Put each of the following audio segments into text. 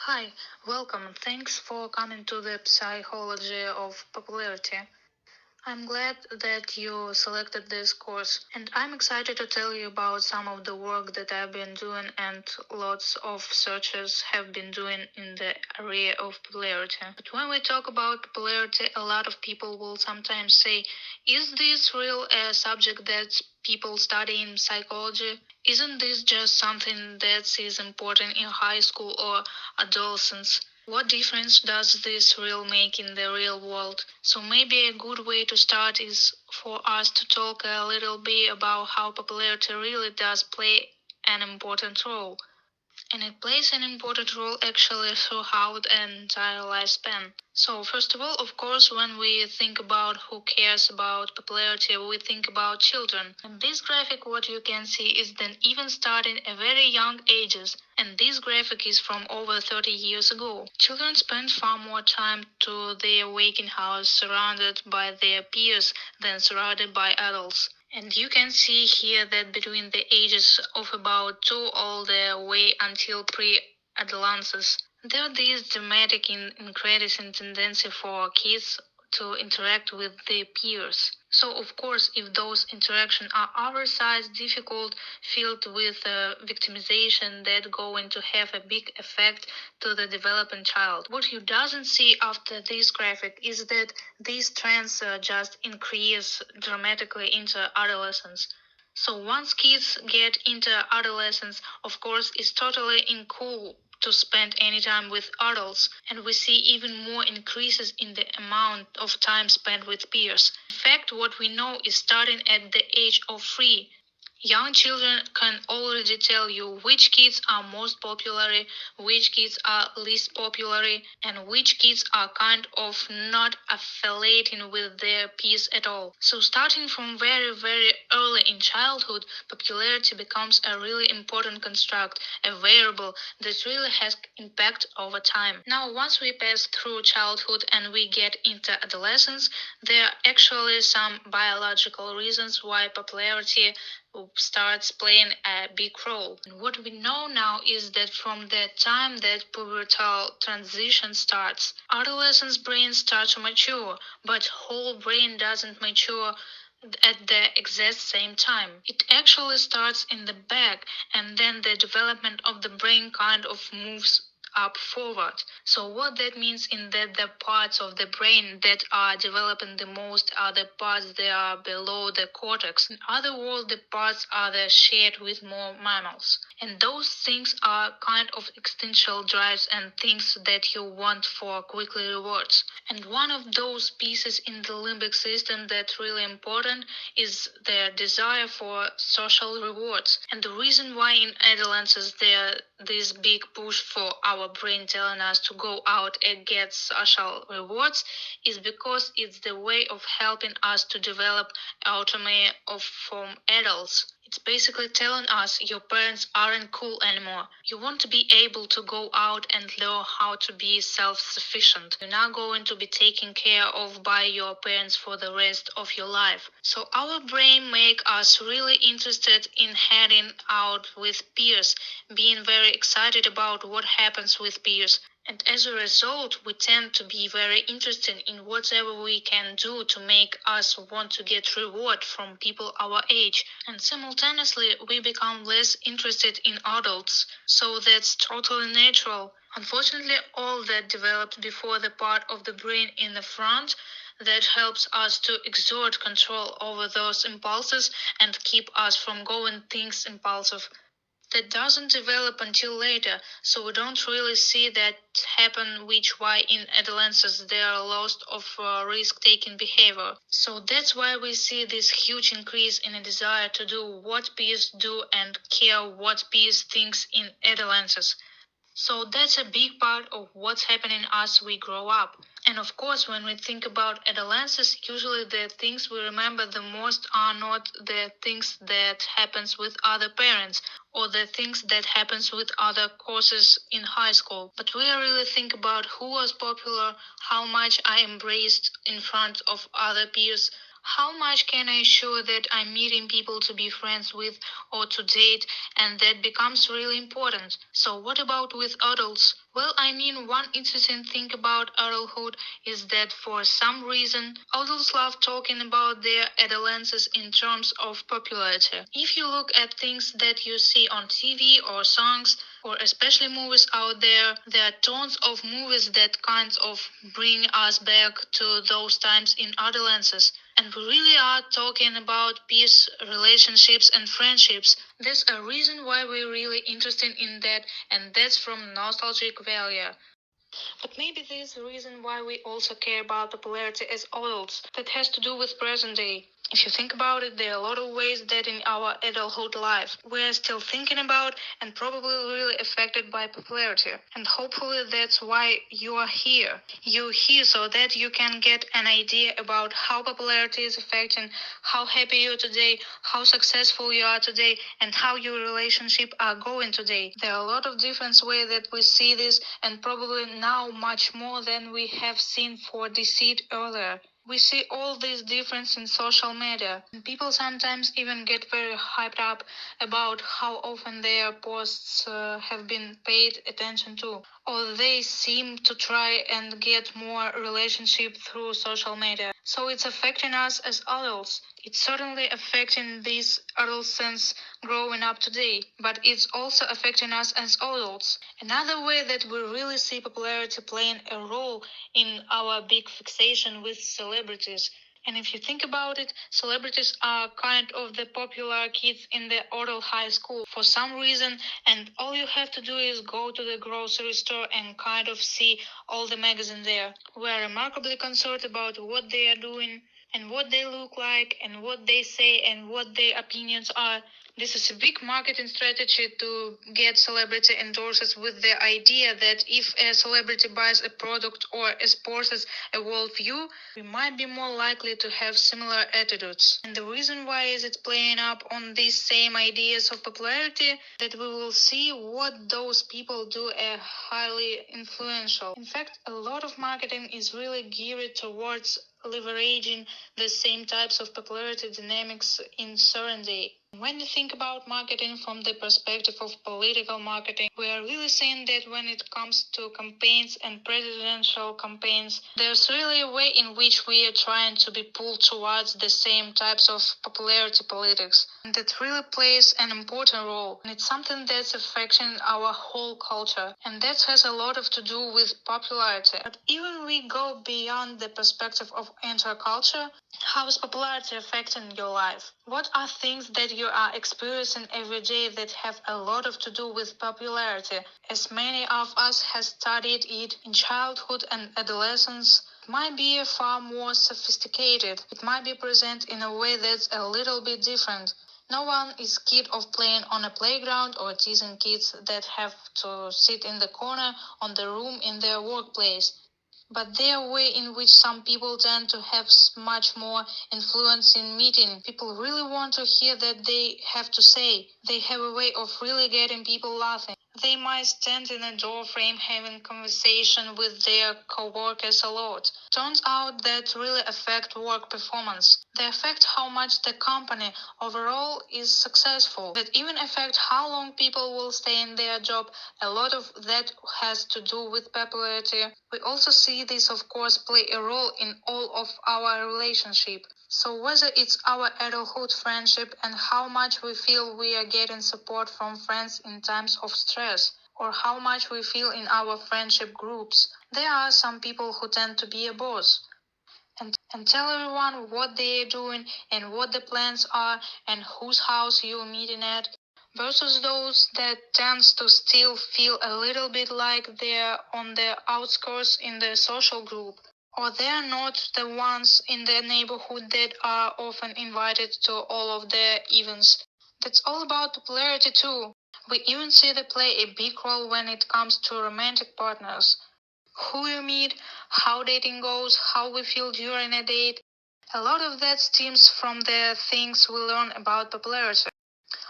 Hi, welcome. Thanks for coming to the Psychology of Popularity. I'm glad that you selected this course, and I'm excited to tell you about some of the work that I've been doing and lots of searchers have been doing in the area of popularity. But when we talk about popularity, a lot of people will sometimes say, is this real a subject that people study in psychology? Isn't this just something that is important in high school or adolescence? What difference does this really make in the real world? So maybe a good way to start is for us to talk a little bit about how popularity really does play an important role. And it plays an important role actually throughout an entire lifespan. So, first of all, of course, when we think about who cares about popularity, we think about children. In this graphic, what you can see is that even starting at very young ages, and this graphic is from over 30 years ago, children spend far more time to their waking hours surrounded by their peers than surrounded by adults. And you can see here that between the ages of about 2 all the way until pre-adolescence, there is dramatic increasing tendency for kids to interact with their peers. So, of course, if those interactions are oversized, difficult, filled with victimization, that going to have a big effect to the developing child. What you doesn't see after this graphic is that these trends just increase dramatically into adolescence. So once kids get into adolescence, of course, it's totally uncool to spend any time with adults, and we see even more increases in the amount of time spent with peers. In fact, what we know is starting at the age of 3, young children can already tell you which kids are most popular, which kids are least popular, and which kids are kind of not affiliating with their peers at all. So, starting from very, very early in childhood, popularity becomes a really important construct, a variable that really has impact over time. Now, once we pass through childhood and we get into adolescence, there are actually some biological reasons why popularity starts playing a big role. And what we know now is that from the time that pubertal transition starts, adolescent's brain starts to mature, but whole brain doesn't mature at the exact same time. It actually starts in the back, and then the development of the brain kind of moves up forward. So what that means in that the parts of the brain that are developing the most are the parts that are below the cortex. In other words, the parts are the shared with more mammals. And those things are kind of existential drives and things that you want for quickly rewards. And one of those pieces in the limbic system that's really important is the desire for social rewards. And the reason why in adolescence there this big push for our brain telling us to go out and get social rewards is because it's the way of helping us to develop autonomy of from adults. It's basically telling us your parents aren't cool anymore. You want to be able to go out and learn how to be self sufficient. You're not going to be taken care of by your parents for the rest of your life. So our brain make us really interested in heading out with peers, being very excited about what happens with peers. And as a result, we tend to be very interested in whatever we can do to make us want to get reward from people our age. And simultaneously, we become less interested in adults. So that's totally natural. Unfortunately, all that developed before the part of the brain in the front that helps us to exert control over those impulses and keep us from going things impulsive, that doesn't develop until later, so we don't really see that happen, which why in adolescence there are lots of risk-taking behavior. So that's why we see this huge increase in a desire to do what peers do and care what peers thinks in adolescence. So that's a big part of what's happening as we grow up. And of course, when we think about adolescence, usually the things we remember the most are not the things that happens with other parents or the things that happens with other courses in high school. But we really think about who was popular, how much I embraced in front of other peers, How much can I show that I'm meeting people to be friends with or to date, and that becomes really important. So, what about with adults? Well, I mean, one interesting thing about adulthood is that for some reason, adults love talking about their adolescence in terms of popularity. If you look at things that you see on TV or songs, or especially movies out there, there are tons of movies that kind of bring us back to those times in adolescence. And we really are talking about peace, relationships, and friendships. There's a reason why we're really interested in that, and that's from nostalgic value. But maybe there's a reason why we also care about popularity as adults that has to do with present day. If you think about it, there are a lot of ways that in our adulthood life we're still thinking about and probably really affected by popularity. And hopefully that's why you are here. You're here so that you can get an idea about how popularity is affecting how happy you are today, how successful you are today, and how your relationship are going today. There are a lot of different ways that we see this, and probably now much more than we have seen for decade earlier. We see all this difference in social media, and people sometimes even get very hyped up about how often their posts have been paid attention to, or they seem to try and get more relationship through social media. So it's affecting us as adults. It's certainly affecting these adolescents growing up today, but it's also affecting us as adults. Another way that we really see popularity playing a role in our big fixation with celebrities. And if you think about it, celebrities are kind of the popular kids in the adult high school for some reason, and all you have to do is go to the grocery store and kind of see all the magazines there. We are remarkably concerned about what they are doing and what they look like and what they say and what their opinions are. This is a big marketing strategy to get celebrity endorses with the idea that if a celebrity buys a product or exposes a worldview, we might be more likely to have similar attitudes. And the reason why is it playing up on these same ideas of popularity that we will see what those people do are highly influential. In fact, a lot of marketing is really geared towards leveraging the same types of popularity dynamics in certain day. When you think about marketing from the perspective of political marketing, we are really seeing that when it comes to campaigns and presidential campaigns, there's really a way in which we are trying to be pulled towards the same types of popularity politics. And that really plays an important role. And it's something that's affecting our whole culture. And that has a lot of to do with popularity. But even we go beyond the perspective of entire culture, how is popularity affecting your life? What are things that you are experiencing every day that have a lot of to do with popularity? As many of us has studied it in childhood and adolescence, it might be far more sophisticated. It might be present in a way that's a little bit different. No one is scared of playing on a playground or teasing kids that have to sit in the corner on the room in their workplace. But their way in which some people tend to have much more influence in meeting. People really want to hear that they have to say. They have a way of really getting people laughing. They might stand in a door frame having conversation with their coworkers a lot. Turns out that really affect work performance. They affect how much the company overall is successful. That even affect how long people will stay in their job. A lot of that has to do with popularity. We also see this, of course, play a role in all of our relationship. So whether it's our adulthood friendship and how much we feel we are getting support from friends in times of stress, or how much we feel in our friendship groups, there are some people who tend to be a boss and tell everyone what they are doing and what the plans are and whose house you're meeting at, versus those that tends to still feel a little bit like they're on the outskirts in the social group, or they're not the ones in the neighborhood that are often invited to all of the events. That's all about popularity too. We even see they play a big role when it comes to romantic partners. Who you meet, how dating goes, how we feel during a date. A lot of that stems from the things we learn about popularity.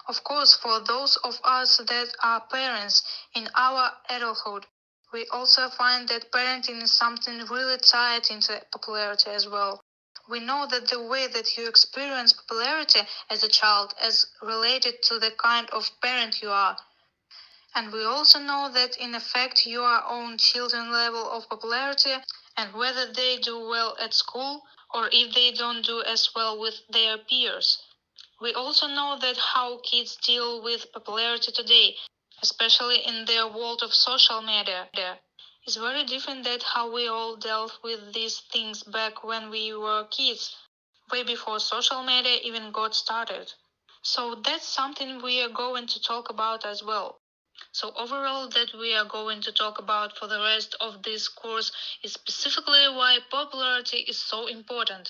Of course, for those of us that are parents in our adulthood, we also find that parenting is something really tied into popularity as well. We know that the way that you experience popularity as a child is related to the kind of parent you are. And we also know that in effect your own children level of popularity and whether they do well at school or if they don't do as well with their peers. We also know that how kids deal with popularity today, especially in their world of social media, is very different than how we all dealt with these things back when we were kids, way before social media even got started. So that's something we are going to talk about as well. So overall that we are going to talk about for the rest of this course is specifically why popularity is so important.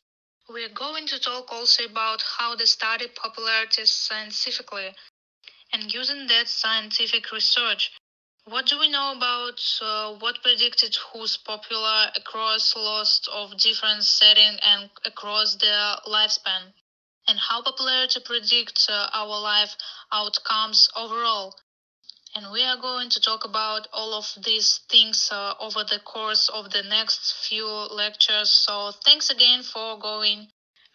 We are going to talk also about how to study popularity scientifically and using that scientific research. What do we know about what predicted who's popular across lots of different settings and across their lifespan? And how popularity predicts our life outcomes overall? And we are going to talk about all of these things over the course of the next few lectures. So thanks again for going.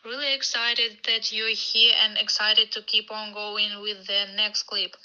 Really excited that you're here and excited to keep on going with the next clip.